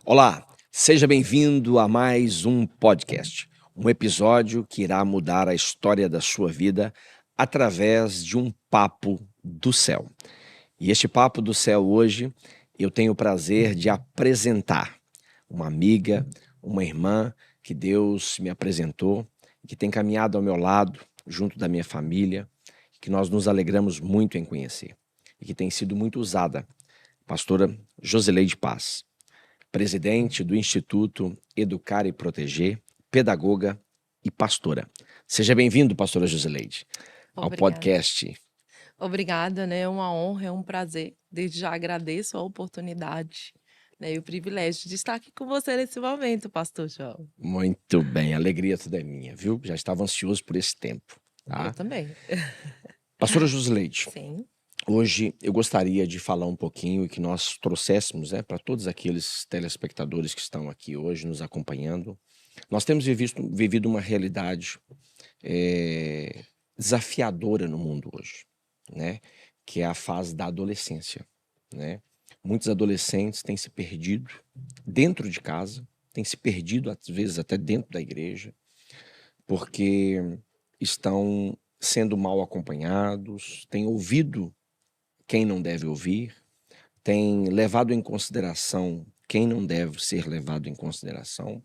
Olá, seja bem-vindo a mais um podcast, um episódio que irá mudar a história da sua vida através de um papo do céu. E este papo do céu hoje eu tenho o prazer de apresentar uma amiga, uma irmã que Deus me apresentou, que tem caminhado ao meu lado, junto da minha família, que nós nos alegramos muito em conhecer e que tem sido muito usada, pastora Josileide Paz, presidente do Instituto Educar e Proteger, pedagoga e pastora. Seja bem-vindo, pastora Josileide, ao Obrigada. podcast. Obrigada, né? É uma honra, é um prazer. Desde já agradeço a oportunidade, né, e o privilégio de estar aqui com você nesse momento, pastor João. Muito bem, a alegria toda é minha, viu? Já estava ansioso por esse tempo, Eu tá? também. Pastora Josileide, Sim, hoje eu gostaria de falar um pouquinho e que nós trouxéssemos, né, para todos aqueles telespectadores que estão aqui hoje nos acompanhando. Nós temos vivido uma realidade desafiadora no mundo hoje, né? Que é a fase da adolescência, né? Muitos adolescentes têm se perdido dentro de casa, têm se perdido às vezes até dentro da igreja, porque estão sendo mal acompanhados, têm ouvido quem não deve ouvir, têm levado em consideração quem não deve ser levado em consideração.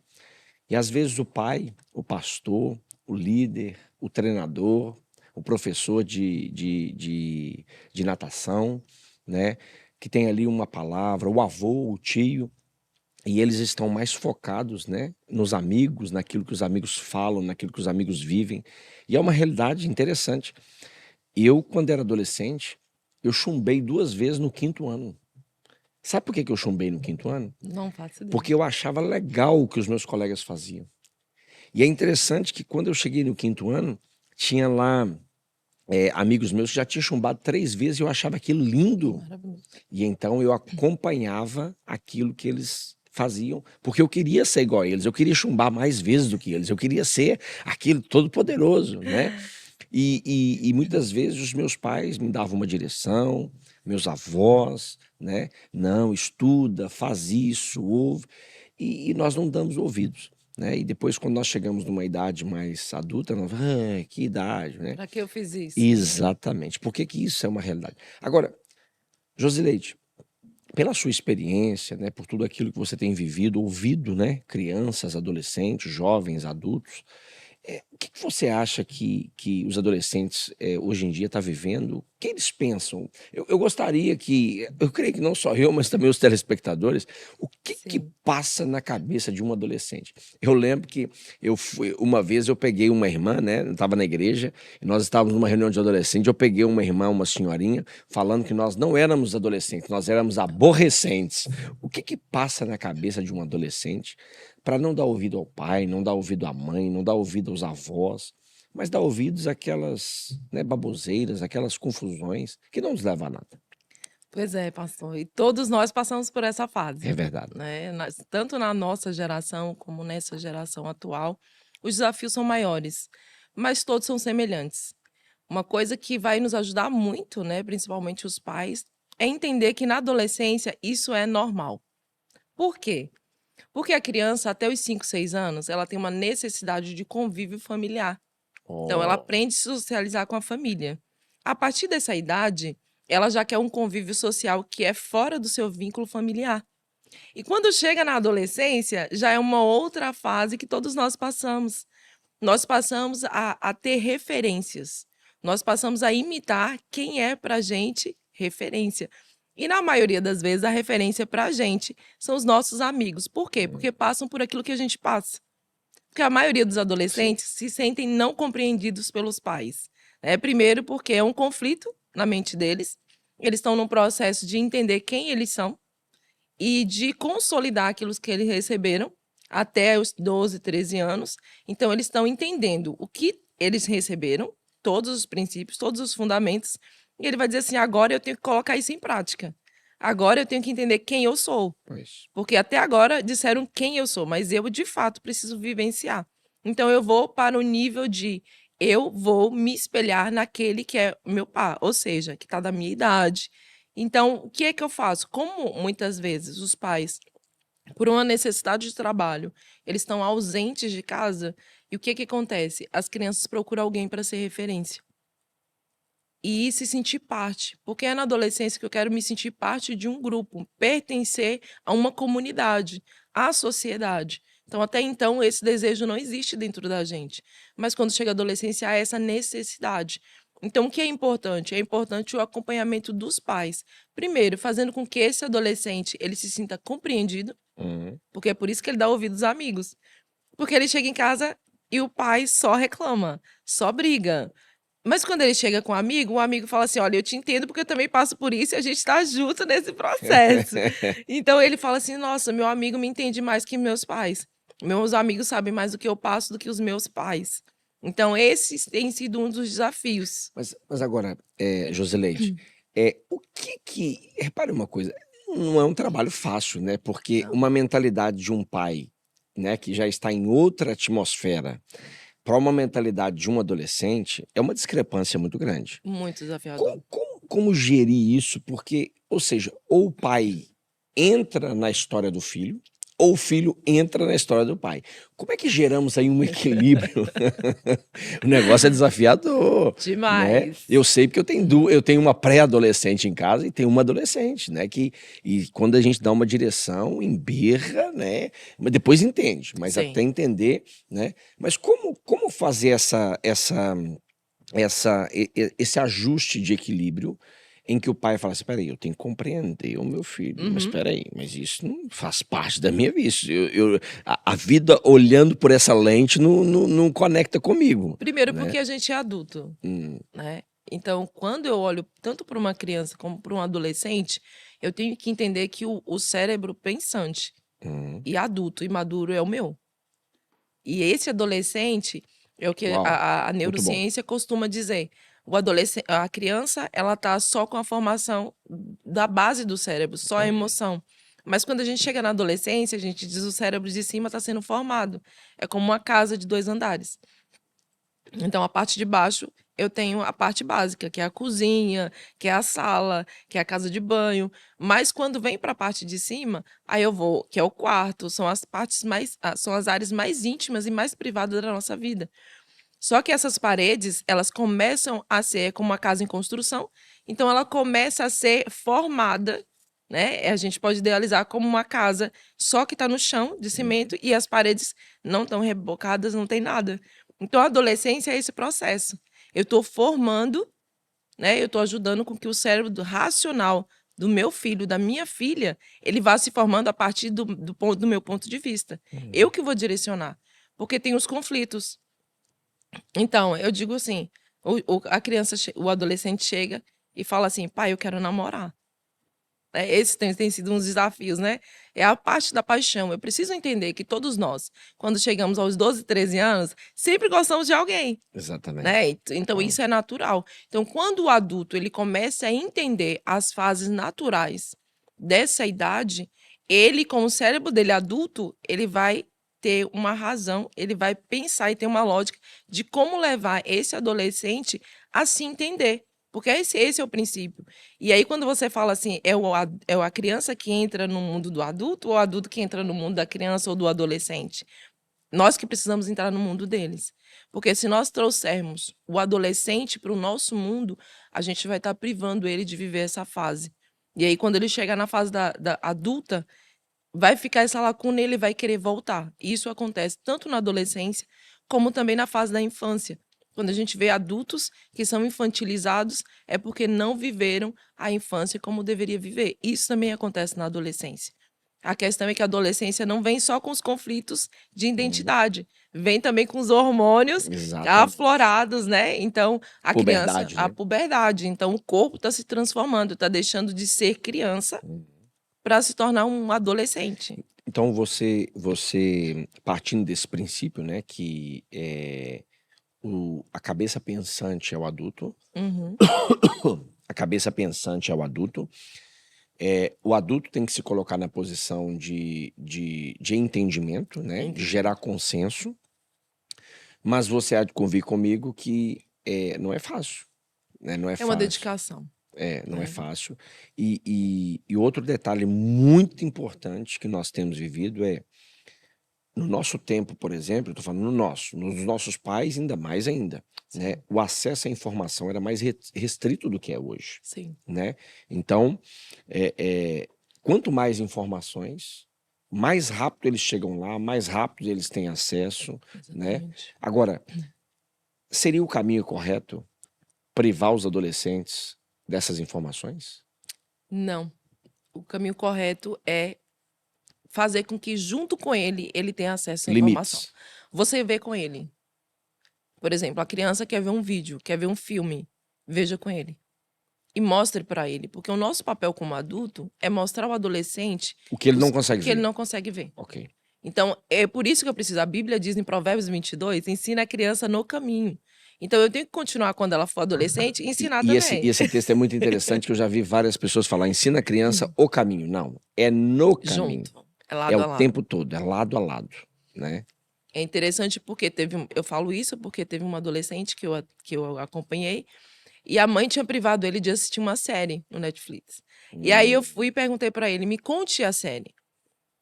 E às vezes o pai, o pastor, o líder, o treinador, o professor de natação, né, que tem ali uma palavra, o avô, o tio, e eles estão mais focados, né, nos amigos, naquilo que os amigos falam, naquilo que os amigos vivem. E é uma realidade interessante. Eu, quando era adolescente, eu chumbei 2 vezes no 5º ano. Sabe por que eu chumbei no 5º ano? não faço ideia. Porque eu achava legal o que os meus colegas faziam. E é interessante que quando eu cheguei no 5º ano, tinha lá amigos meus que já tinham chumbado 3 vezes e eu achava aquilo lindo. Maravilhoso. E então eu acompanhava aquilo que eles faziam, porque eu queria ser igual a eles, eu queria chumbar mais vezes do que eles, eu queria ser aquilo todo poderoso, né? E muitas vezes os meus pais me davam uma direção, meus avós, né? Não, estuda, faz isso, ouve. E nós não damos ouvidos, né? E depois, quando nós chegamos numa idade mais adulta, nós, que idade, né? Para que eu fiz isso? Exatamente. Por que que isso é uma realidade? Agora, Josileide, pela sua experiência, né, por tudo aquilo que você tem vivido, ouvido, né, crianças, adolescentes, jovens, adultos, o que que você acha que os adolescentes hoje em dia estão vivendo? O que eles pensam? Eu gostaria que, eu creio que não só eu, mas também os telespectadores, o que Sim. passa na cabeça de um adolescente? Eu lembro que uma vez eu peguei uma irmã, né? Eu estava na igreja e nós estávamos numa reunião de adolescentes. Eu peguei uma irmã, uma senhorinha, falando que nós não éramos adolescentes, nós éramos aborrecentes. O que passa na cabeça de um adolescente para não dar ouvido ao pai, não dar ouvido à mãe, não dar ouvido aos avós, mas dar ouvidos àquelas, né, baboseiras, aquelas confusões que não nos levam a nada? Pois é, pastor. E todos nós passamos por essa É fase, verdade. né? Tanto na nossa geração como nessa geração atual, os desafios são maiores, mas todos são semelhantes. Uma coisa que vai nos ajudar muito, né, principalmente os pais, é entender que na adolescência isso é normal. Por quê? Porque a criança, até os 5, 6 anos, ela tem uma necessidade de convívio familiar. Então, ela Oh, aprende a se socializar com a família. A partir dessa idade, ela já quer um convívio social que é fora do seu vínculo familiar. E quando chega na adolescência, já é uma outra fase que todos nós passamos. Nós passamos a ter referências. Nós passamos a imitar quem é para a gente referência. E na maioria das vezes, a referência para a gente são os nossos amigos. Por quê? hum, Porque passam por aquilo que a gente passa. Porque a maioria dos sim. adolescentes se sentem não compreendidos pelos pais. Primeiro, porque é um conflito na mente deles. Eles estão num processo de entender quem eles são e de consolidar aquilo que eles receberam até os 12, 13 anos. Então, eles estão entendendo o que eles receberam, todos os princípios, todos os fundamentos, e ele vai dizer assim: agora eu tenho que colocar isso em prática. Agora eu tenho que entender quem eu sou. Pois. Porque até agora disseram quem eu sou, mas eu de fato preciso vivenciar. Então eu vou para o nível de eu vou me espelhar naquele que é meu pai, ou seja, que está da minha idade. Então, o que é que eu faço? Como muitas vezes os pais por uma necessidade de trabalho, eles estão ausentes de casa, e o que que acontece? As crianças procuram alguém para ser referência. E se sentir parte, porque é na adolescência que eu quero me sentir parte de um grupo, pertencer a uma comunidade, à sociedade. Então, até então, esse desejo não existe dentro da gente. Mas quando chega a adolescência, há essa necessidade. Então, o que é importante? É importante o acompanhamento dos pais. Primeiro, fazendo com que esse adolescente ele se sinta compreendido, Uhum. porque é por isso que ele dá ouvidos aos amigos. Porque ele chega em casa e o pai só reclama, só briga. Mas quando ele chega com o amigo fala assim: "Olha, eu te entendo porque eu também passo por isso e a gente tá junto nesse processo". Então ele fala assim: "Nossa, meu amigo me entende mais que meus pais. Meus amigos sabem mais do que eu passo do que os meus pais". Então esse tem sido um dos desafios. Mas agora, Josileide, o que repare uma coisa, não é um trabalho fácil, né, porque Não, uma mentalidade de um pai, né, que já está em outra atmosfera, para uma mentalidade de um adolescente, é uma discrepância muito grande. muito desafiador. Como gerir isso? Porque, ou seja, ou o pai entra na história do filho, ou o filho entra na história do pai. Como é que geramos aí um equilíbrio? O negócio é desafiador, né? Demais. Eu sei porque eu tenho uma pré-adolescente em casa e tenho uma adolescente, né? E quando a gente dá uma direção, emberra, né? Mas depois entende, mas até Sim. entender, né? Mas como fazer esse ajuste de equilíbrio em que o pai fala assim: "Espera aí, eu tenho que compreender o meu filho, mas Uhum. espera aí, mas isso não faz parte da minha vida, isso a vida olhando por essa lente não conecta comigo", Primeiro né. porque a gente é adulto. Hum, Né. Então, quando eu olho tanto para uma criança como para um adolescente, eu tenho que entender que o cérebro pensante uhum. e adulto e maduro é o meu. E esse adolescente é o que Uau, a muito bom. neurociência costuma dizer, a criança, ela tá só com a formação da base do cérebro, só a É, emoção. Mas quando a gente chega na adolescência, a gente diz: "O cérebro de cima está sendo formado". É como uma casa de 2 andares. Então, a parte de baixo, eu tenho a parte básica, que é a cozinha, que é a sala, que é a casa de banho. Mas quando vem para a parte de cima, aí eu vou, que é o quarto, são as partes mais, são as áreas mais íntimas e mais privadas da nossa vida. Só que essas paredes, elas começam a ser como uma casa em construção, então ela começa a ser formada, né? A gente pode idealizar como uma casa só que está no chão de uhum. cimento e as paredes não estão rebocadas, não tem nada. Então a adolescência é esse processo. Eu estou formando, né? Eu estou ajudando com que o cérebro racional do meu filho, da minha filha, ele vá se formando a partir do meu ponto de vista. Eu Uhum. que vou direcionar, porque tem os conflitos. Então, eu digo assim, a criança, o adolescente chega e fala assim: "Pai, eu quero namorar". Esse tem sido uns desafios, né. É a parte da paixão. Eu preciso entender que todos nós, quando chegamos aos 12, 13 anos, sempre gostamos de alguém, Exatamente. né. Então Uau. isso é natural. Então quando o adulto ele começa a entender as fases naturais dessa idade, ele com o cérebro dele adulto, ele vai ter uma razão, ele vai pensar e ter uma lógica de como levar esse adolescente a se entender, porque esse é o princípio. E aí quando você fala assim, é a criança que entra no mundo do adulto ou o adulto que entra no mundo da criança ou do adolescente? Nós que precisamos entrar no mundo deles. Porque se nós trouxermos o adolescente para o nosso mundo, a gente vai estar privando ele de viver essa fase. E aí, quando ele chegar na fase da adulta, vai ficar essa lacuna e ele vai querer voltar. E isso acontece tanto na adolescência, como também na fase da infância. Quando a gente vê adultos que são infantilizados, é porque não viveram a infância como deveria viver. Isso também acontece na adolescência. A questão é que a adolescência não vem só com os conflitos de Uhum. identidade, vem também com os hormônios Exatamente. aflorados, né? Então, a criança, Puberdade, a né. puberdade. Então, o corpo está se transformando, está deixando de ser criança Uhum. para se tornar um adolescente. Então você partindo desse princípio, né, que, a cabeça pensante é o adulto, Uhum. a cabeça pensante é o adulto, o adulto tem que se colocar na posição de entendimento, né, de gerar Entendimento. consenso, mas você há de convir comigo que, não é fácil, né, não é É uma fácil. dedicação. Não é né? fácil. E outro detalhe muito importante que nós temos vivido é, no nosso tempo, por exemplo, eu tô falando nos nossos pais, ainda mais ainda, né? Sim, O acesso à informação era mais restrito do que é hoje, sim, né? Então, é, é, quanto mais informações, mais rápido eles chegam lá, mais rápido eles têm acesso, né? exatamente. Agora, seria o caminho correto privar os adolescentes dessas informações? Não. O caminho correto é fazer com que, junto com ele, ele tenha acesso à informação. Limites. Você vê com ele. Por exemplo, a criança quer ver um vídeo, quer ver um filme. Veja com ele. E mostre para ele. Porque o nosso papel como adulto é mostrar ao adolescente O que ele não o consegue que ele ver. não consegue ver. Ok. Então, é por isso que eu preciso. A Bíblia diz em Provérbios 22, ensina a criança no caminho. Então, eu tenho que continuar quando ela for adolescente e E, ensinar e esse, também. e esse texto é muito interessante, que eu já vi várias pessoas falar, ensina a criança o caminho. Não, é no caminho. Junto. É É lado o a lado. tempo todo, é lado a lado, né? É interessante porque eu falo isso porque teve uma adolescente que eu acompanhei e a mãe tinha privado ele de assistir uma série no Netflix. E aí eu fui e perguntei pra ele, me conte a série.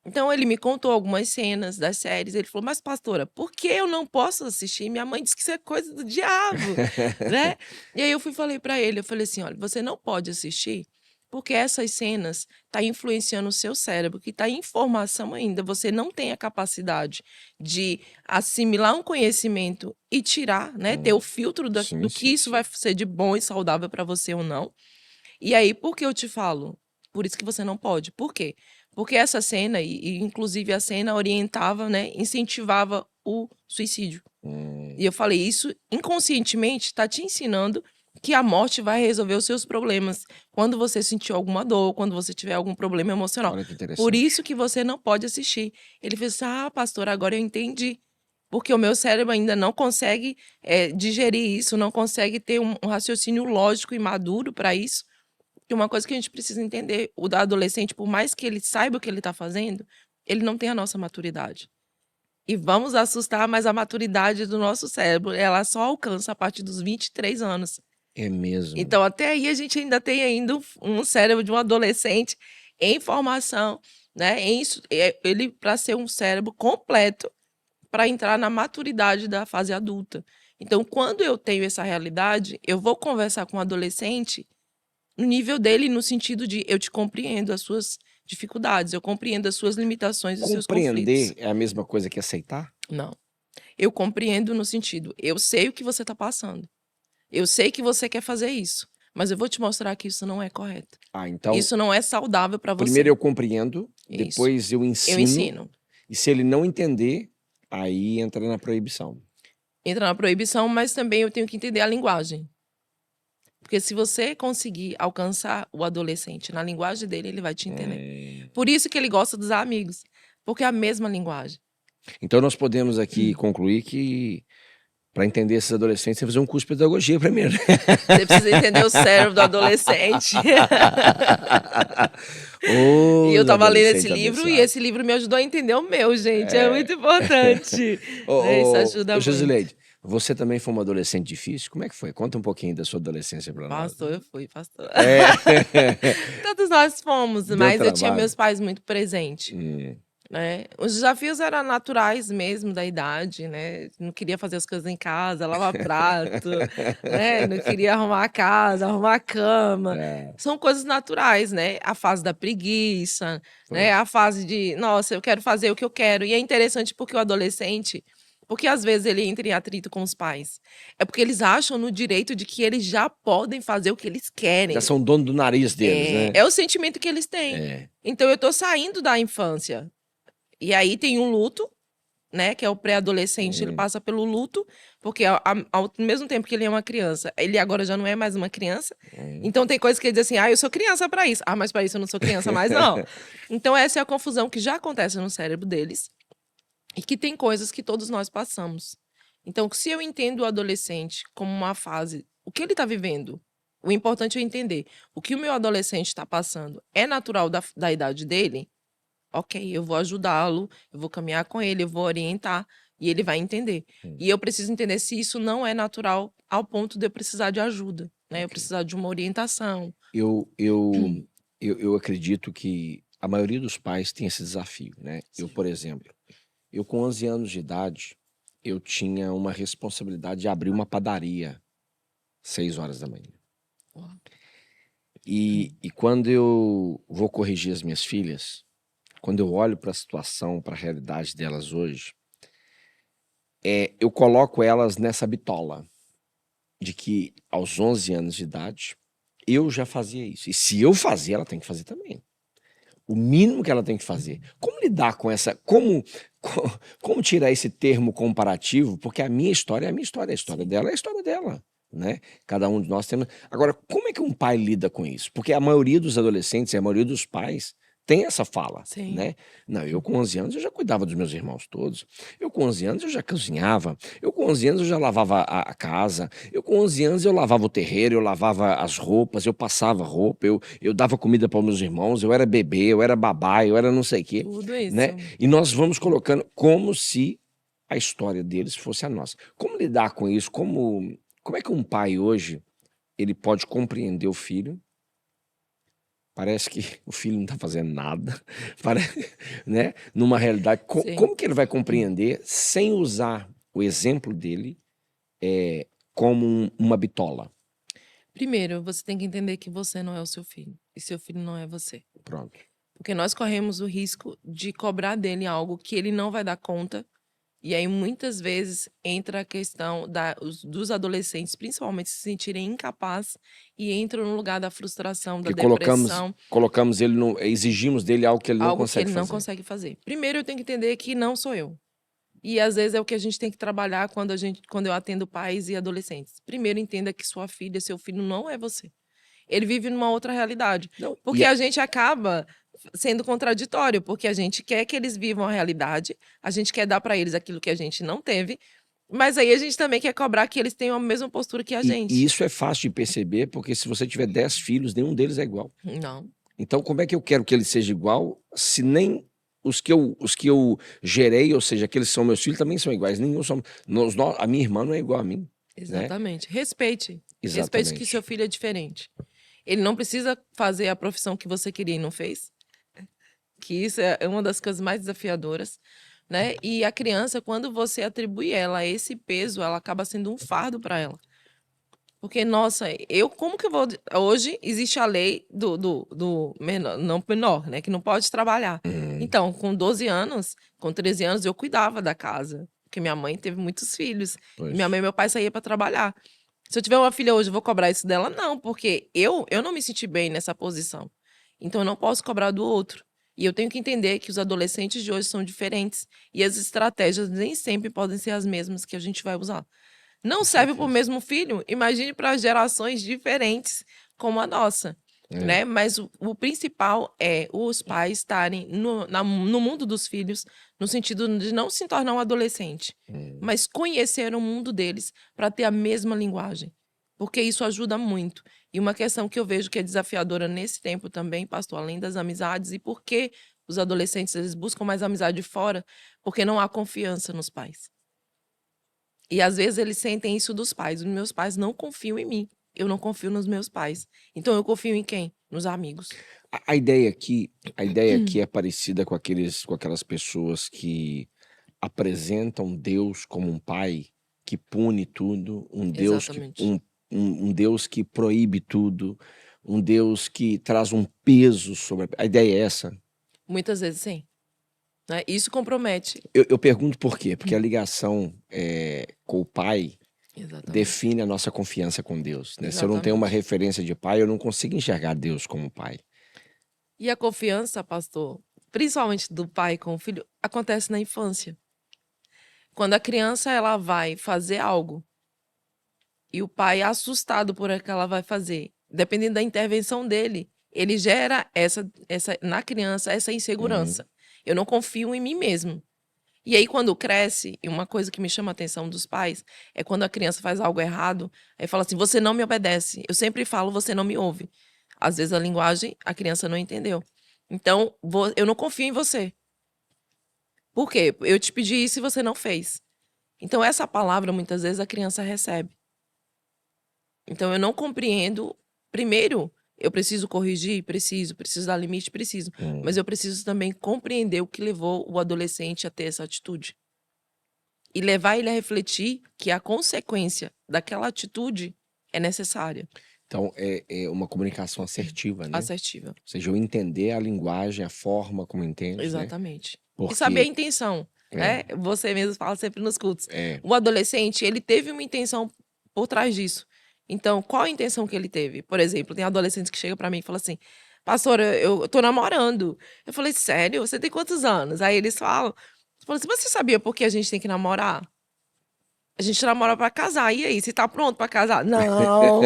Então ele me contou algumas cenas das séries. Ele falou, mas pastora, por que eu não posso assistir? Minha mãe disse que isso é coisa do diabo, né? E aí eu fui e falei pra ele, eu falei assim, olha, você não pode assistir porque essas cenas tá influenciando o seu cérebro, que tá em formação ainda. Você não tem a capacidade de assimilar um conhecimento e tirar, né? Ter o filtro Sim, do que sim, isso sim. vai ser de bom e saudável pra você ou não. E aí, por que eu te falo? Por isso que você não pode. Por quê? Porque essa cena, e inclusive a cena orientava, né, incentivava o suicídio. E eu falei, isso inconscientemente está te ensinando que a morte vai resolver os seus problemas quando você sentir alguma dor, quando você tiver algum problema emocional. Olha que Por interessante. isso que você não pode assistir. Ele fez assim, ah, pastor, agora eu entendi. Porque o meu cérebro ainda não consegue digerir isso, não consegue ter um raciocínio lógico e maduro para isso. E uma coisa que a gente precisa entender, o da adolescente, por mais que ele saiba o que ele está fazendo, ele não tem a nossa maturidade. E vamos assustar, mas a maturidade do nosso cérebro, ela só alcança a partir dos 23 anos. É mesmo. Então, até aí a gente ainda tem ainda um cérebro de um adolescente em formação, né? Ele para ser um cérebro completo para entrar na maturidade da fase adulta. Então, quando eu tenho essa realidade, eu vou conversar com um adolescente no nível dele, no sentido de eu te compreendo as suas dificuldades, eu compreendo as suas limitações e os seus conflitos. Compreender é a mesma coisa que aceitar? Não. Eu compreendo no sentido, eu sei o que você está passando. Eu sei que você quer fazer isso, mas eu vou te mostrar que isso não é correto. Então, Isso não é saudável para primeiro você. eu compreendo, Isso. depois eu Eu ensino, ensino. e se ele não entender, aí entra na proibição. Entra na proibição, mas também eu tenho que entender a linguagem. Porque se você conseguir alcançar o adolescente na linguagem dele, ele vai te entender. Por isso que ele gosta dos amigos, porque é a mesma linguagem. Então nós podemos aqui concluir que, para entender esses adolescentes, você tem que fazer um curso de pedagogia primeiro. Você precisa entender o cérebro do adolescente. E eu Os tava lendo esse adolescentes livro e abençoados. esse livro me ajudou a entender o meu, gente. É muito importante. Né? Isso ajuda muito. Josileide, você também foi uma adolescente difícil? Como é que foi? Conta um pouquinho da sua adolescência para nós. Pastor, eu fui, pastor. É. Todos nós fomos, Deu mas eu tinha trabalho. meus pais muito presentes. Né? Os desafios eram naturais mesmo da idade, né? Não queria fazer as coisas em casa, lavar prato, né? Não queria arrumar a casa, arrumar a cama. São coisas naturais, né? A fase da preguiça, né? A fase de, nossa, eu quero fazer o que eu quero. E é interessante porque o adolescente, porque às vezes ele entra em atrito com os pais, é porque eles acham no direito de que eles já podem fazer o que eles Já querem. são dono do nariz deles, né? É o sentimento que eles têm. Então eu tô saindo da infância. E aí tem um luto, né, que é o pré-adolescente, ele passa pelo luto, porque ao mesmo tempo que ele é uma criança, ele agora já não é mais uma criança. Então tem coisas que ele diz assim, ah, eu sou criança para isso. Ah, mas para isso eu não sou criança mais, não. Então essa é a confusão que já acontece no cérebro deles e que tem coisas que todos nós passamos. Então, se eu entendo o adolescente como uma fase, o que ele está vivendo, o importante é entender o que o meu adolescente está passando é natural da idade dele. Ok, eu vou ajudá-lo, eu vou caminhar com ele, eu vou orientar e ele vai entender. E eu preciso entender se isso não é natural ao ponto de eu precisar de ajuda. né? Eu Ok. precisar de uma orientação. Eu, eu, eu acredito que a maioria dos pais tem esse desafio, né? Eu, Sim. por exemplo, eu com 11 anos de idade, eu tinha uma responsabilidade de abrir uma padaria 6 horas da manhã. Uau. E quando eu vou corrigir as minhas filhas, quando eu olho para a situação, para a realidade delas hoje, eu coloco elas nessa bitola de que aos 11 anos de idade eu já fazia isso. E se eu fazia, ela tem que fazer também. O mínimo que ela tem que fazer. Como lidar com essa. Como tirar esse termo comparativo? Porque a minha história é a minha história, a história Sim, dela é a história dela. Né? Cada um de nós temos. Agora, como é que um pai lida com isso? Porque a maioria dos adolescentes e a maioria dos pais tem essa fala, sim. né? Não, eu com 11 anos eu já cuidava dos meus irmãos todos. Eu com 11 anos eu já cozinhava. Eu com 11 anos eu já lavava a casa. Eu com 11 anos eu lavava o terreiro, eu lavava as roupas, eu passava roupa, eu dava comida para os meus irmãos, eu era bebê, eu era babá, eu era não sei o quê, Tudo né? isso. E nós vamos colocando como se a história deles fosse a nossa. Como lidar com isso? Como é que um pai hoje ele pode compreender o filho? Parece que o filho não está fazendo nada, né? Numa realidade, Sim. como que ele vai compreender sem usar o exemplo dele como uma bitola? Primeiro, você tem que entender que você não é o seu filho. E seu filho não é você. Pronto. Porque nós corremos o risco de cobrar dele algo que ele não vai dar conta. E aí, muitas vezes, entra a questão dos adolescentes, principalmente, se sentirem incapazes e entram no lugar da frustração, da Porque colocamos, depressão, colocamos ele no, exigimos dele algo que ele não algo que consegue ele não fazer. consegue fazer. Primeiro, eu tenho que entender que não sou eu. E às vezes é o que a gente tem que trabalhar quando eu atendo pais e adolescentes. Primeiro, entenda que sua filha, seu filho não é você. Ele vive numa outra realidade. Não, Porque a gente acaba sendo contraditório, porque a gente quer que eles vivam a realidade, a gente quer dar para eles aquilo que a gente não teve, mas aí a gente também quer cobrar que eles tenham a mesma postura que a e gente. isso é fácil de perceber, porque se você tiver 10 filhos, nenhum deles é igual. Não, Então, como é que eu quero que ele seja igual, se nem os que eu gerei, ou seja, aqueles que são meus filhos, também são iguais. Nenhum são. A minha irmã não é igual a mim, né? exatamente. Respeite. Respeite que seu Exatamente. filho é diferente. Ele não precisa fazer a profissão que você queria e não fez, que isso é uma das coisas mais desafiadoras, né? E a criança, quando você atribui ela a esse peso, ela acaba sendo um fardo para ela. Porque, nossa, como que eu vou. Hoje existe a lei do menor, não menor, né? Que não pode trabalhar. Hum, Então, com 12 anos, com 13 anos, eu cuidava da casa. Porque minha mãe teve muitos filhos. E minha pois. mãe e meu pai saíam para trabalhar. Se eu tiver uma filha hoje, eu vou cobrar isso dela? Não, porque eu não me senti bem nessa posição. Então, eu não posso cobrar do outro. E eu tenho que entender que os adolescentes de hoje são diferentes. E as estratégias nem sempre podem ser as mesmas que a gente vai usar. Não Com serve para o certeza. mesmo filho, imagine para gerações diferentes como a nossa, É. né? Mas o principal é os pais estarem no mundo dos filhos, no sentido de não se tornar um adolescente, Hum. mas conhecer o mundo deles para ter a mesma linguagem, porque isso ajuda muito. E uma questão que eu vejo que é desafiadora nesse tempo também, pastor, além das amizades, e por que os adolescentes eles buscam mais amizade fora? Porque não há confiança nos pais. E às vezes eles sentem isso dos pais. Os meus pais não confiam em mim. Eu não confio nos meus pais. Então eu confio em quem? Nos amigos. A ideia aqui é parecida com aquelas pessoas que apresentam Deus como um pai que pune tudo, Exatamente. um Deus que proíbe tudo, um Deus que traz um peso sobre a ideia é essa? Muitas vezes sim. Né? Isso compromete. Eu pergunto por quê? Porque a ligação, com o pai Exatamente. define a nossa confiança com Deus, né. Se eu não tenho uma Exatamente. referência de pai, eu não consigo enxergar Deus como pai. E a confiança, pastor, principalmente do pai com o filho, acontece na infância. Quando a criança ela vai fazer algo e o pai é assustado por o que ela vai fazer, dependendo da intervenção dele, ele gera essa na criança essa Uhum. insegurança. Eu não confio em mim mesmo. E aí, quando cresce, e uma coisa que me chama a atenção dos pais é quando a criança faz algo errado, aí fala assim: você não me obedece. Eu sempre falo, você não me ouve. Às vezes a linguagem a criança não entendeu. Então, eu não confio em você. Por quê? Eu te pedi isso e você não fez. Então, essa palavra, muitas vezes, a criança recebe. Então, eu não compreendo. Primeiro, eu preciso corrigir? Preciso dar limite? Preciso. Mas eu preciso também compreender o que levou o adolescente a ter essa atitude. E levar ele a refletir que a consequência daquela atitude é necessária, Então, é uma comunicação assertiva, né? assertiva. Ou seja, eu entender a linguagem, a forma como entende, né? Exatamente. E saber a Porque intenção, né? Você mesmo fala sempre nos cultos. é, O adolescente, ele teve uma intenção por trás disso. Então, qual a intenção que ele teve? Por exemplo, tem adolescentes que chegam pra mim e falam assim: pastora, eu tô namorando. Eu falei: sério? Você tem quantos anos? Aí eles falam assim: você sabia por que a gente tem que namorar? A gente namora pra casar. E aí, você tá pronto pra casar? Não.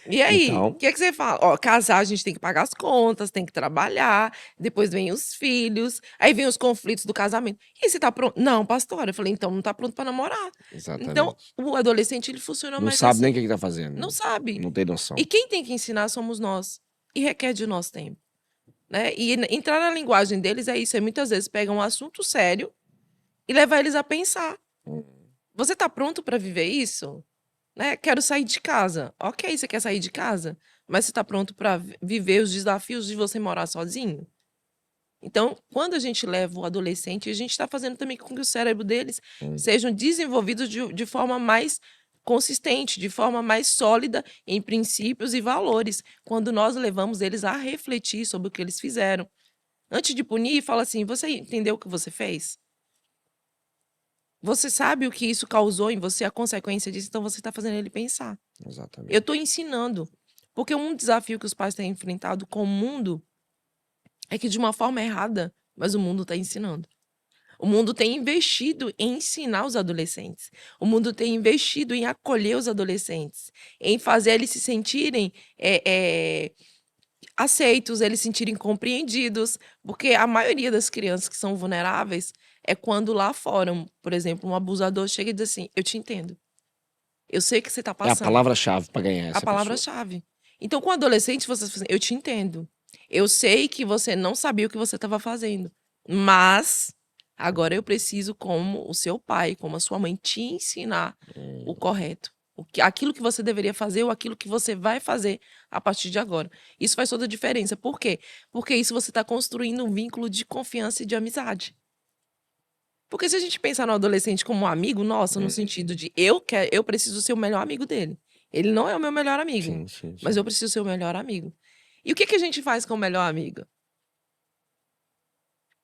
E aí, o então, que é que você fala? Ó, casar, a gente tem que pagar as contas, tem que trabalhar, depois vem os filhos, aí vem os conflitos do casamento. E aí, você tá pronto? Não, pastora. Eu falei, então não tá pronto pra namorar. Então, exatamente. o adolescente, ele funciona Não mais sabe nem o assim. que que tá fazendo, Não né? sabe. Não tem noção. E quem tem que ensinar somos nós. E requer de nosso tempo, né? E entrar na linguagem deles é isso. É muitas vezes pega um assunto sério e levar eles a pensar. Hum, Você tá pronto pra viver isso? Né? Quero sair de casa. Ok, você quer sair de casa, mas você está pronto para viver os desafios de você morar sozinho? Então, quando a gente leva o adolescente, a gente está fazendo também com que o cérebro deles hum. sejam desenvolvidos de forma mais consistente, de forma mais sólida em princípios e valores, quando nós levamos eles a refletir sobre o que eles fizeram. Antes de punir, fala assim: você entendeu o que você fez? Você sabe o que isso causou em você, a consequência disso, então você está fazendo ele pensar. Eu Exatamente. estou ensinando. Porque um desafio que os pais têm enfrentado com o mundo é que, de uma forma errada, mas o mundo está ensinando. O mundo tem investido em ensinar os adolescentes. O mundo tem investido em acolher os adolescentes, em fazer eles se sentirem aceitos, eles se sentirem compreendidos. Porque a maioria das crianças que são vulneráveis é quando lá fora, por exemplo, um abusador chega e diz assim: eu te entendo. Eu sei o que você está É a passando. palavra-chave para ganhar A essa pessoa. palavra-chave. Então, com o adolescente, você fala assim: eu te entendo. Eu sei que você não sabia o que você estava fazendo, mas agora eu preciso, como o seu pai, como a sua mãe, te ensinar o correto. Aquilo que você deveria fazer ou aquilo que você vai fazer a partir de agora. Isso faz toda a diferença. Por quê? Porque isso você está construindo um vínculo de confiança e de amizade. Porque se a gente pensar no adolescente como um amigo, nossa, no sentido de eu preciso ser o melhor amigo dele. Ele não é o meu melhor amigo, Sim, sim, mas eu sim. preciso ser o melhor amigo. E o que que a gente faz com o melhor amigo?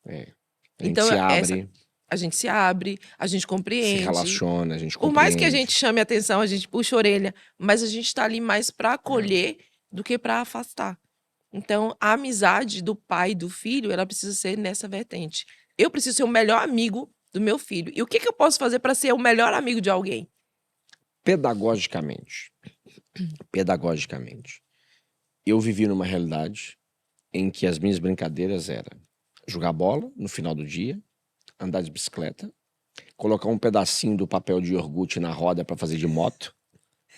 É. A gente Então, se abre, a gente se abre, a gente se compreende. relaciona, a gente Por mais que a compreende. gente chame atenção, a gente puxa a orelha, mas a gente está ali mais para É. acolher do que para afastar. Então, a amizade do pai e do filho, ela precisa ser nessa vertente. Eu preciso ser o melhor amigo do meu filho. E o que que eu posso fazer para ser o melhor amigo de alguém? Pedagogicamente, pedagogicamente, eu vivi numa realidade em que as minhas brincadeiras eram jogar bola no final do dia, andar de bicicleta, colocar um pedacinho do papel de iogurte na roda para fazer de moto,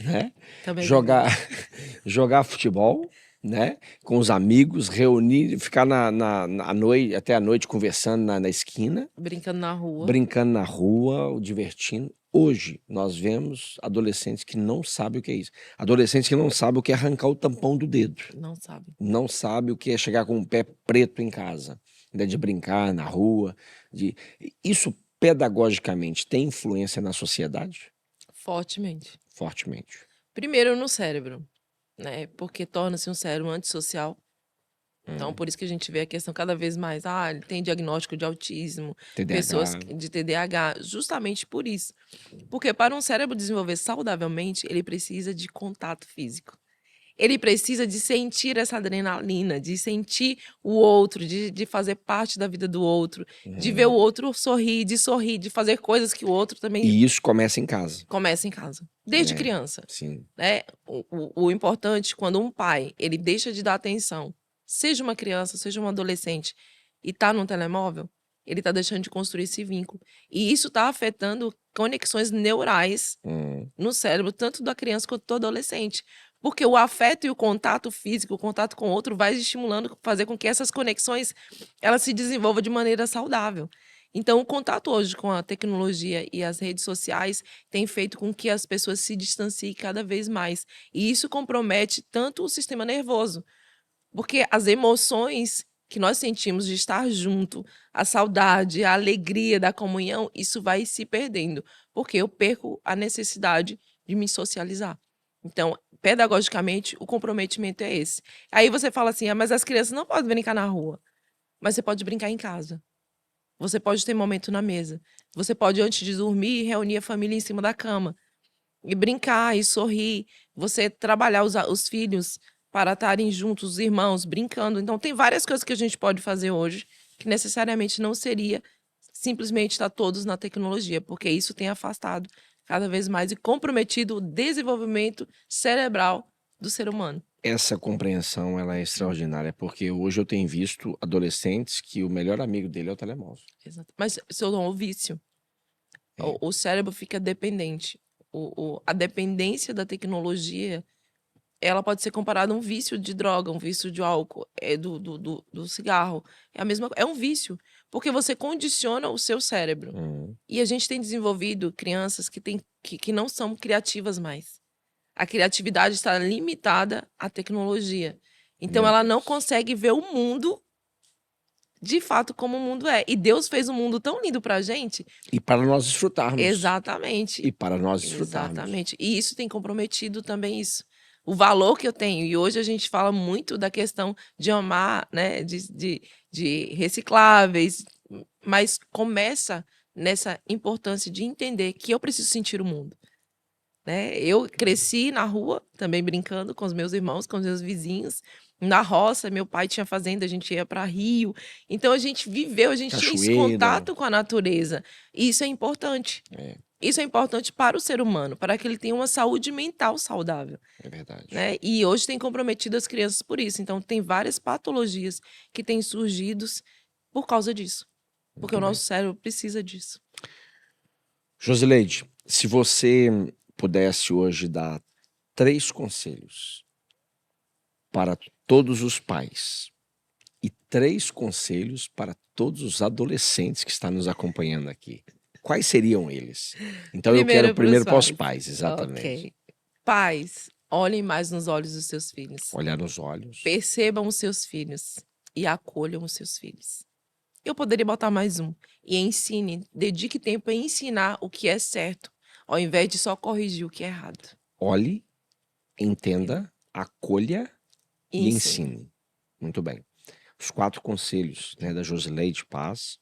né? Também Jogar, vivi. jogar futebol, né? Com os amigos, reunir, ficar na noite, até a noite conversando na esquina, Brincando na rua. brincando na rua, o divertindo. Hoje, nós vemos adolescentes que não sabem o que é isso. Adolescentes que não sabem o que é arrancar o tampão do dedo. Não sabe. Não sabem o que é chegar com o pé preto em casa, né? De brincar na rua. Isso, pedagogicamente, tem influência na sociedade? Fortemente. Fortemente. Primeiro no cérebro, né? Porque torna-se um cérebro antissocial. Então, por isso que a gente vê a questão cada vez mais, ele tem diagnóstico de autismo, pessoas TDAH. de TDAH, justamente por isso. Porque para um cérebro desenvolver saudavelmente, ele precisa de contato físico. Ele precisa de sentir essa adrenalina, de sentir o outro, de fazer parte da vida do outro, de ver o outro sorrir, de fazer coisas que o outro também E isso começa em casa, começa em casa, desde né? criança. Sim. Né? O importante, quando um pai ele deixa de dar atenção, seja uma criança, seja um adolescente, e está num telemóvel, ele está deixando de construir esse vínculo. E isso está afetando conexões neurais no cérebro, tanto da criança quanto do adolescente. Porque o afeto e o contato físico, o contato com o outro, vai estimulando, fazer com que essas conexões elas se desenvolvam de maneira saudável. Então, o contato hoje com a tecnologia e as redes sociais tem feito com que as pessoas se distanciem cada vez mais. E isso compromete tanto o sistema nervoso, porque as emoções que nós sentimos de estar junto, a saudade, a alegria da comunhão, isso vai se perdendo, porque eu perco a necessidade de me socializar. Então, pedagogicamente, o comprometimento é esse. Aí você fala assim: mas as crianças não podem brincar na rua. Mas você pode brincar em casa. Você pode ter momento na mesa. Você pode, antes de dormir, reunir a família em cima da cama e brincar e sorrir. Você trabalhar os filhos para estarem juntos, os irmãos, brincando. Então, tem várias coisas que a gente pode fazer hoje que necessariamente não seria simplesmente estar todos na tecnologia, porque isso tem afastado cada vez mais e comprometido o desenvolvimento cerebral do ser humano. Essa compreensão, ela é extraordinária, porque hoje eu tenho visto adolescentes que o melhor amigo dele é o telemóvel. Exato. Mas se eu dou um vício, É. o cérebro fica dependente. A dependência da tecnologia, ela pode ser comparada a um vício de droga, um vício de álcool, do cigarro. É um vício, porque você condiciona o seu cérebro. E a gente tem desenvolvido crianças que não são criativas mais. A criatividade está limitada à tecnologia. Então, Meu ela não Deus. consegue ver o mundo de fato como o mundo é. E Deus fez um mundo tão lindo pra gente. E para nós desfrutarmos. Exatamente. E para nós desfrutarmos. Exatamente. E isso tem comprometido também isso. O valor que eu tenho. E hoje a gente fala muito da questão de amar, né? De recicláveis. Mas começa nessa importância de entender que eu preciso sentir o mundo. Né? Eu cresci na rua, também brincando com os meus irmãos, com os meus vizinhos. Na roça, meu pai tinha fazenda, a gente ia para rio. Então a gente viveu, a gente tinha esse Cachoeira. contato com a natureza. E isso é importante. É, Isso é importante para o ser humano, para que ele tenha uma saúde mental saudável. é verdade. Né? E hoje tem comprometido as crianças por isso. Então tem várias patologias que têm surgido por causa disso. Porque Muito o bem. nosso cérebro precisa disso. Josileide, se você pudesse hoje dar 3 conselhos para todos os pais e 3 conselhos para todos os adolescentes que estão nos acompanhando aqui, quais seriam eles? Então eu quero primeiro para os pais, exatamente. Ok. Pais, olhem mais nos olhos dos seus filhos. Olhar nos olhos. Percebam os seus filhos e acolham os seus filhos. Eu poderia botar mais um. E ensine, dedique tempo a ensinar o que é certo, ao invés de só corrigir o que é errado. Olhe, entenda, acolha e ensine. Muito bem. Os 4 conselhos, né, da Josileide Paz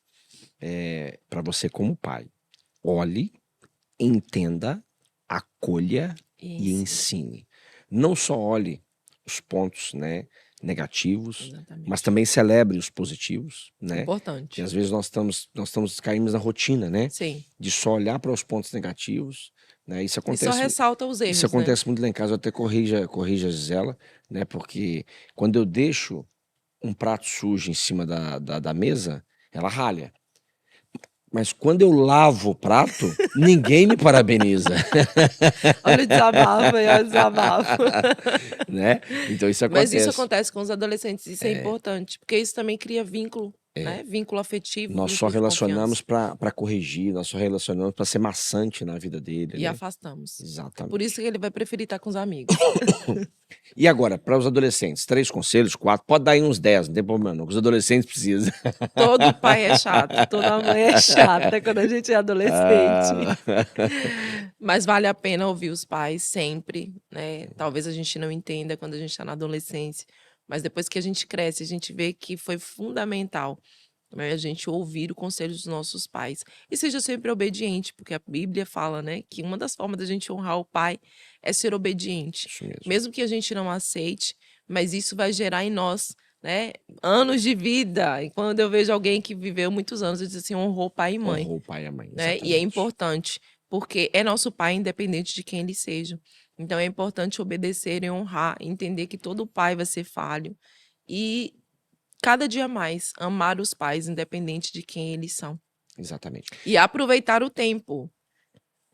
para você como pai. Olhe, entenda, acolha e ensine. Não só olhe os pontos, né, negativos, Exatamente. mas também celebre os positivos, né? Importante. Que às vezes nós caímos na rotina, né? Sim. De só olhar para os pontos negativos, né? Isso acontece. E só ressalta os erros. Isso acontece muito lá em casa. Eu até corrija a Gisela, né? Porque quando eu deixo um prato sujo em cima da mesa, ela ralha. Mas quando eu lavo o prato, ninguém me parabeniza. Olha o desabafo, olha o desabafo. Né? Então isso acontece. Mas isso acontece com os adolescentes, isso é importante, porque isso também cria vínculo, né? Vínculo afetivo. Nós só relacionamos para corrigir, nós só relacionamos para ser maçante na vida dele. E né? afastamos. Exatamente. Por isso que ele vai preferir estar com os amigos. E agora, para os adolescentes, 3 conselhos, 4, pode dar aí uns 10, não tem problema não, que os adolescentes precisam. Todo pai é chato, toda mãe é chata quando a gente é adolescente. Mas vale a pena ouvir os pais sempre, né? Talvez a gente não entenda quando a gente está na adolescência, mas depois que a gente cresce, a gente vê que foi fundamental, né, a gente ouvir o conselho dos nossos pais. E seja sempre obediente, porque a Bíblia fala, né, que uma das formas da gente honrar o pai é ser obediente. Isso mesmo. Mesmo que a gente não aceite, mas isso vai gerar em nós, né, anos de vida. E quando eu vejo alguém que viveu muitos anos, eu digo assim, honrou pai e mãe. Honrou o pai e a mãe, né? E é importante, porque é nosso pai, independente de quem ele seja. Então é importante obedecer e honrar, entender que todo pai vai ser falho e cada dia mais amar os pais, independente de quem eles são. Exatamente. E aproveitar o tempo.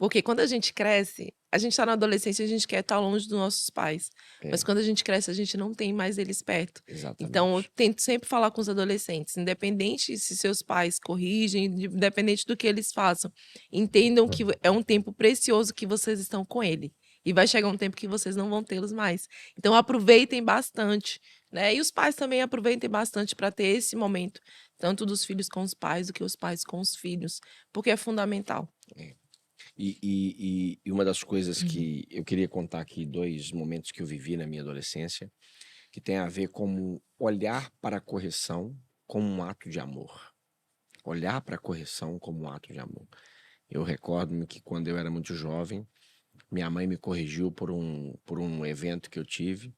Porque quando a gente cresce, a gente tá na adolescência, a gente quer estar longe dos nossos pais. Mas É, quando a gente cresce, a gente não tem mais eles perto. Então, eu exatamente. tento sempre falar com os adolescentes, independente se seus pais corrigem, independente do que eles façam, entendam que é um tempo precioso que vocês estão com ele. E vai chegar um tempo que vocês não vão tê-los mais. Então, aproveitem bastante, né? E os pais também aproveitem bastante para ter esse momento, tanto dos filhos com os pais, do que os pais com os filhos, porque é fundamental. É. E uma das coisas que eu queria contar aqui, 2 momentos que eu vivi na minha adolescência, que tem a ver com olhar para a correção como um ato de amor. Olhar para a correção como um ato de amor. Eu recordo-me que quando eu era muito jovem, minha mãe me corrigiu por um evento que eu tive,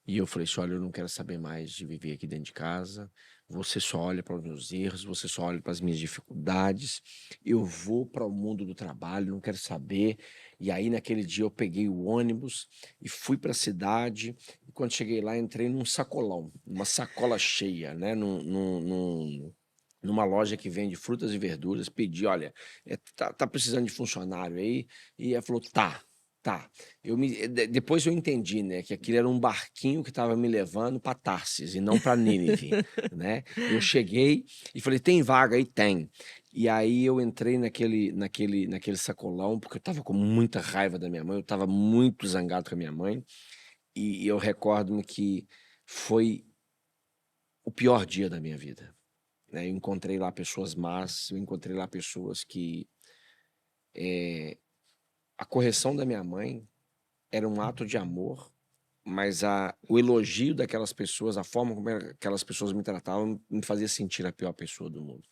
e eu falei assim: olha, eu não quero saber mais de viver aqui dentro de casa. Você só olha para os meus erros, você só olha para as minhas dificuldades. Eu vou para o mundo do trabalho, não quero saber. E aí, naquele dia, eu peguei o ônibus e fui para a cidade. E quando cheguei lá, entrei num sacolão, uma sacola cheia, né? Numa loja que vende frutas e verduras. Pedi: olha, tá precisando de funcionário aí? E ela falou: tá. Tá. Depois eu entendi, né, que aquilo era um barquinho que estava me levando para Tarsis e não para Nínive, né? Eu cheguei e falei: tem vaga aí? Tem. E aí eu entrei naquele sacolão, porque eu estava com muita raiva da minha mãe, eu estava muito zangado com a minha mãe, e eu recordo-me que foi o pior dia da minha vida, né? Eu encontrei lá pessoas más, eu encontrei lá pessoas que a correção da minha mãe era um ato de amor, mas o elogio daquelas pessoas, a forma como aquelas pessoas me tratavam, me fazia sentir a pior pessoa do mundo.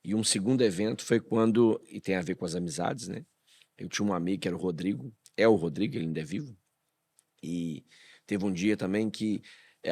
E um segundo evento foi quando, e tem a ver com as amizades, né? Eu tinha um amigo que era o Rodrigo, é o Rodrigo, ele ainda é vivo, e teve um dia também que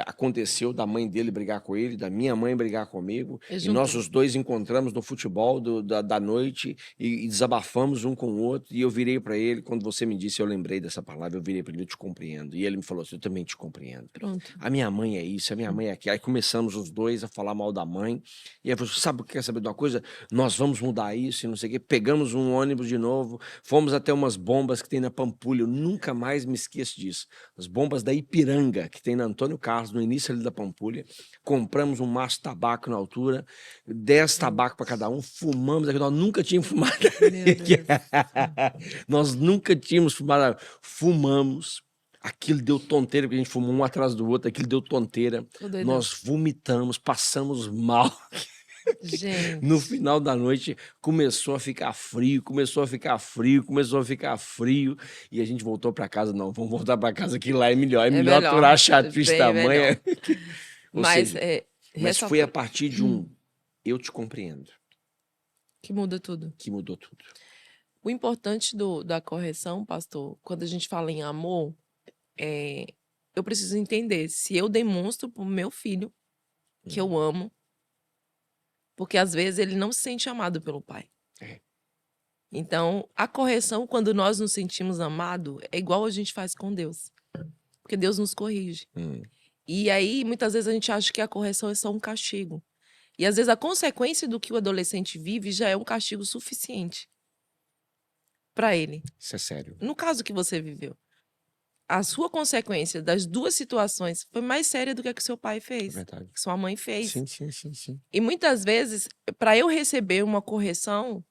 aconteceu da mãe dele brigar com ele, da minha mãe brigar comigo, E e nós juntou. os dois encontramos no futebol da noite e desabafamos um com o outro. E eu virei para ele, quando você me disse, eu lembrei dessa palavra, eu virei para ele: eu te compreendo. E ele me falou assim: eu também te compreendo. Pronto. A minha mãe é isso, a minha mãe é aquilo. Aí começamos os dois a falar mal da mãe. E aí falou: sabe o que quer saber de uma coisa? Nós vamos mudar isso e não sei o quê. Pegamos um ônibus de novo, fomos até umas bombas que tem na Pampulha. Eu nunca mais me esqueço disso. As bombas da Ipiranga, que tem na Antônio Carlos, no início ali da Pampulha. Compramos um maço de tabaco na altura, 10 tabacos para cada um, fumamos aqui. Nós nunca tínhamos fumado. Meu Deus. Nós nunca tínhamos fumado. Fumamos. Aquilo deu tonteira, porque a gente fumou um atrás do outro, aquilo deu tonteira. Tô doidão. Nós vomitamos, passamos mal. No Gente, final da noite começou a ficar frio, começou a ficar frio, começou a ficar frio, e a gente voltou para casa. Não, vamos voltar para casa, que lá é melhor é melhor melhor, aturar a chatice bem tamanha. melhor. Ou Mas seja, mas foi a ressaltando partir de um eu te compreendo que muda tudo. que mudou tudo. O importante da correção, pastor, quando a gente fala em amor, é, eu preciso entender se eu demonstro pro meu filho que eu amo, porque às vezes ele não se sente amado pelo pai. É. Então, a correção, quando nós nos sentimos amados, é igual a gente faz com Deus. Porque Deus nos corrige. Hum, E aí, muitas vezes, a gente acha que a correção é só um castigo. E às vezes a consequência do que o adolescente vive já é um castigo suficiente para ele. isso é sério. No caso que você viveu, a sua consequência das duas situações foi mais séria do que a que seu pai É fez, verdade. que sua mãe fez. Sim, sim, sim, sim. E muitas vezes, para eu receber uma correção,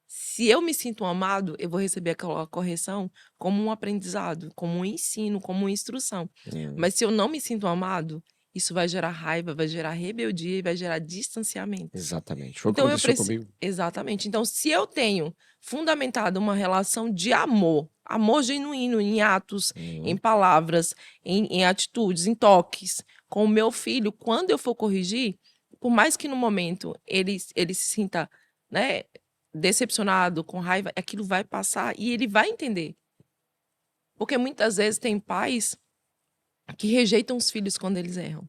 se eu me sinto amado, eu vou receber aquela correção como um aprendizado, como um ensino, como uma instrução. Mas se eu não me sinto amado, isso vai gerar raiva, vai gerar rebeldia e vai gerar distanciamento. Exatamente. Foi o que Então eu aconteceu preciso. comigo. Exatamente. Então, se eu tenho fundamentado uma relação de amor, amor genuíno em atos, em palavras, em atitudes, em toques, com o meu filho, quando eu for corrigir, por mais que no momento ele se sinta, né, decepcionado, com raiva, aquilo vai passar e ele vai entender. Porque muitas vezes tem pais que rejeitam os filhos quando eles erram.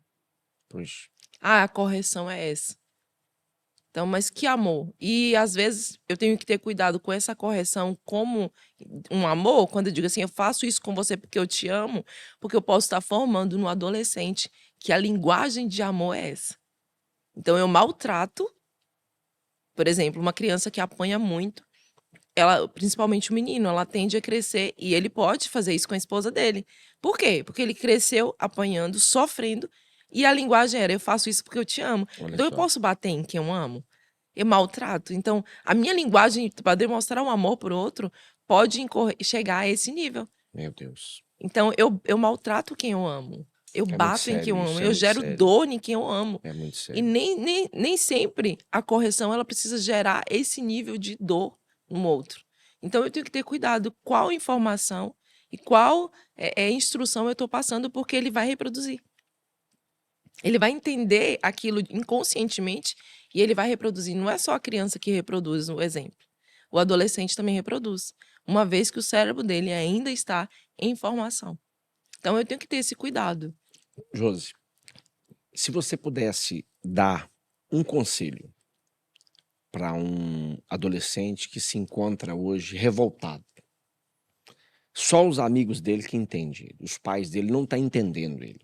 Pois. Ah, a correção é essa. Então, mas que amor. E às vezes eu tenho que ter cuidado com essa correção como um amor, quando eu digo assim, eu faço isso com você porque eu te amo, porque eu posso estar formando no adolescente que a linguagem de amor é essa. Então eu maltrato, por exemplo, uma criança que apanha muito, ela, principalmente o menino, ela tende a crescer e ele pode fazer isso com a esposa dele. Por quê? Porque ele cresceu apanhando, sofrendo, e a linguagem era: eu faço isso porque eu te amo. Olha Então eu só. posso bater em quem eu amo? Eu maltrato? Então a minha linguagem para demonstrar um amor por outro pode chegar a esse nível. Meu Deus. Então eu maltrato quem eu amo. Eu É muito bato em quem sério eu isso, amo. é Eu muito gero sério. dor em quem eu amo. É muito E sério. nem sempre a correção ela precisa gerar esse nível de dor no outro. Então eu tenho que ter cuidado qual informação e qual instrução eu estou passando, porque ele vai reproduzir. Ele vai entender aquilo inconscientemente e ele vai reproduzir. Não é só a criança que reproduz o exemplo. O adolescente também reproduz, uma vez que o cérebro dele ainda está em formação. Então eu tenho que ter esse cuidado. Josi, se você pudesse dar um conselho para um adolescente que se encontra hoje revoltado, só os amigos dele que entendem, os pais dele não estão entendendo ele,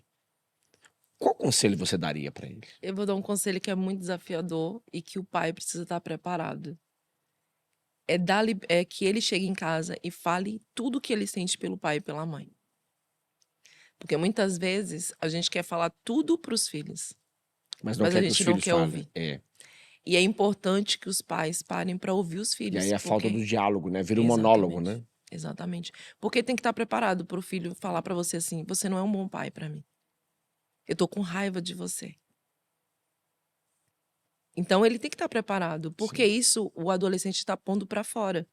qual conselho você daria para ele? Eu vou dar um conselho que é muito desafiador e que o pai precisa estar preparado. É que ele chegue em casa e fale tudo que ele sente pelo pai e pela mãe. Porque muitas vezes a gente quer falar tudo para os filhos, Mas não mas a quer que os gente não filhos quer falem. ouvir. É. E é importante que os pais parem para ouvir os E filhos. aí a falta porque... do diálogo, né? Vira um monólogo, né? Exatamente. Porque tem que estar preparado para o filho falar para você assim: você não é um bom pai para mim. Eu tô com raiva de você. Então ele tem que estar preparado, porque isso o adolescente está pondo para fora.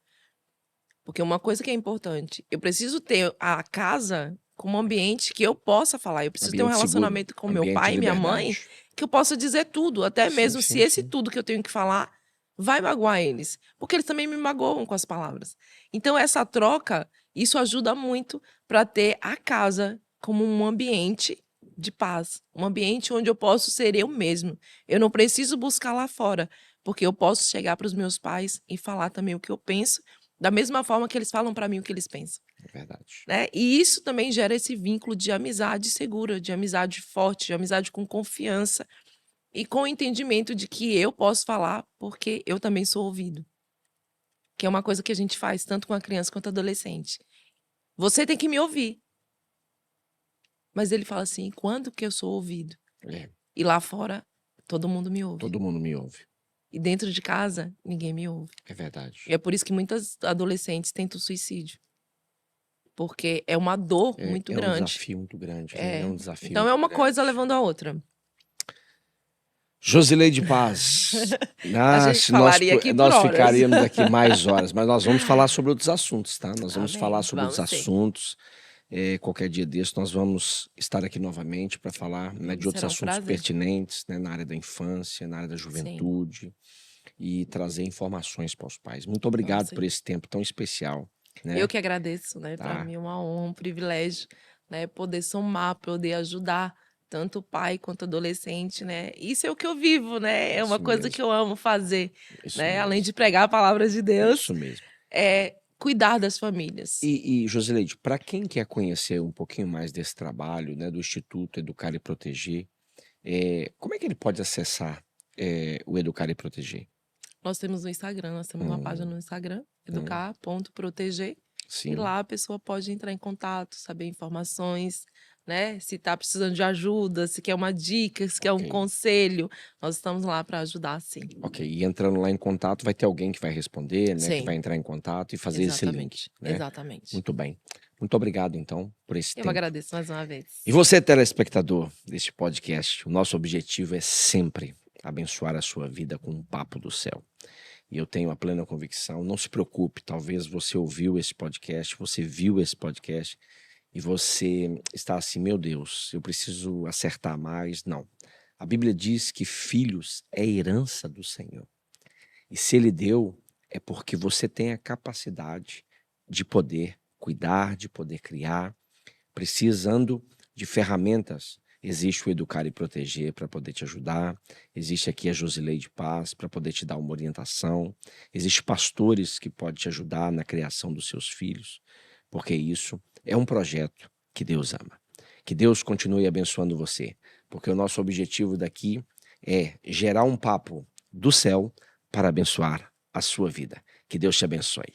Porque uma coisa que é importante, eu preciso ter a casa como um ambiente que eu possa falar. Eu preciso ter um Ambiente seguro, relacionamento com meu ambiente de pai e minha mãe liberdade. que eu possa dizer tudo, até Sim, mesmo se sim, esse sim. tudo que eu tenho que falar vai magoar eles, porque eles também me magoam com as palavras. Então essa troca, isso ajuda muito para ter a casa como um ambiente de paz, um ambiente onde eu posso ser eu mesmo. Eu não preciso buscar lá fora, porque eu posso chegar para os meus pais e falar também o que eu penso, da mesma forma que eles falam para mim o que eles pensam. É verdade. Né? E isso também gera esse vínculo de amizade segura, de amizade forte, de amizade com confiança e com o entendimento de que eu posso falar porque eu também sou ouvido. Que é uma coisa que a gente faz tanto com a criança quanto adolescente. Você tem que me ouvir. Mas ele fala assim: quando que eu sou ouvido? É, E lá fora, todo mundo me ouve. todo mundo me ouve. E dentro de casa, ninguém me ouve. É verdade. E é por isso que muitas adolescentes tentam suicídio. Porque é uma dor muito É um grande. desafio muito grande, né? É um desafio Então é muito uma coisa grande. levando a outra. Josileide Paz. A gente falaria aqui por Nós horas. ficaríamos aqui mais horas, mas nós vamos falar sobre outros assuntos, tá? Nós vamos Amém. falar sobre Vamos outros sim. assuntos. Qualquer dia desse nós vamos estar aqui novamente para falar, né, de outros Será um assuntos prazer. pertinentes, né, na área da infância, na área da juventude e trazer informações para os pais. Muito obrigado sim. por esse tempo tão especial, né? Eu que agradeço, né? Para Tá. mim é uma honra, um privilégio, né? Poder somar, poder ajudar tanto o pai quanto o adolescente, né? Isso é o que eu vivo, né? É uma Isso coisa mesmo. que eu amo fazer, Isso né? mesmo. Além de pregar a palavra de Deus, Isso mesmo. é cuidar das famílias. E Josileide, para quem quer conhecer um pouquinho mais desse trabalho, né, do Instituto Educar e Proteger, como é que ele pode acessar o Educar e Proteger? Nós temos no Instagram, nós temos uma página no Instagram, educar.proteger. Sim. E lá a pessoa pode entrar em contato, saber informações, né? Se está precisando de ajuda, se quer uma dica, se quer um Ok. conselho, nós estamos lá para ajudar, sim. Ok, e entrando lá em contato, vai ter alguém que vai responder, né? Que Sim. vai entrar em contato e fazer esse link. Exatamente, Né? exatamente. Muito bem. Muito obrigado, então, por esse Eu tempo. agradeço mais uma vez. E você, telespectador deste podcast, o nosso objetivo é sempre abençoar a sua vida com um papo do céu. E eu tenho a plena convicção, não se preocupe, talvez você ouviu esse podcast, você viu esse podcast e você está assim, meu Deus, eu preciso acertar mais. Não. A Bíblia diz que filhos é herança do Senhor. E se Ele deu, é porque você tem a capacidade de poder cuidar, de poder criar, precisando de ferramentas. Existe o Educar e Proteger para poder te ajudar. Existe aqui a Josileide Paz para poder te dar uma orientação. Existem pastores que podem te ajudar na criação dos seus filhos, porque isso é um projeto que Deus ama. Que Deus continue abençoando você, porque o nosso objetivo daqui é gerar um papo do céu para abençoar a sua vida. Que Deus te abençoe.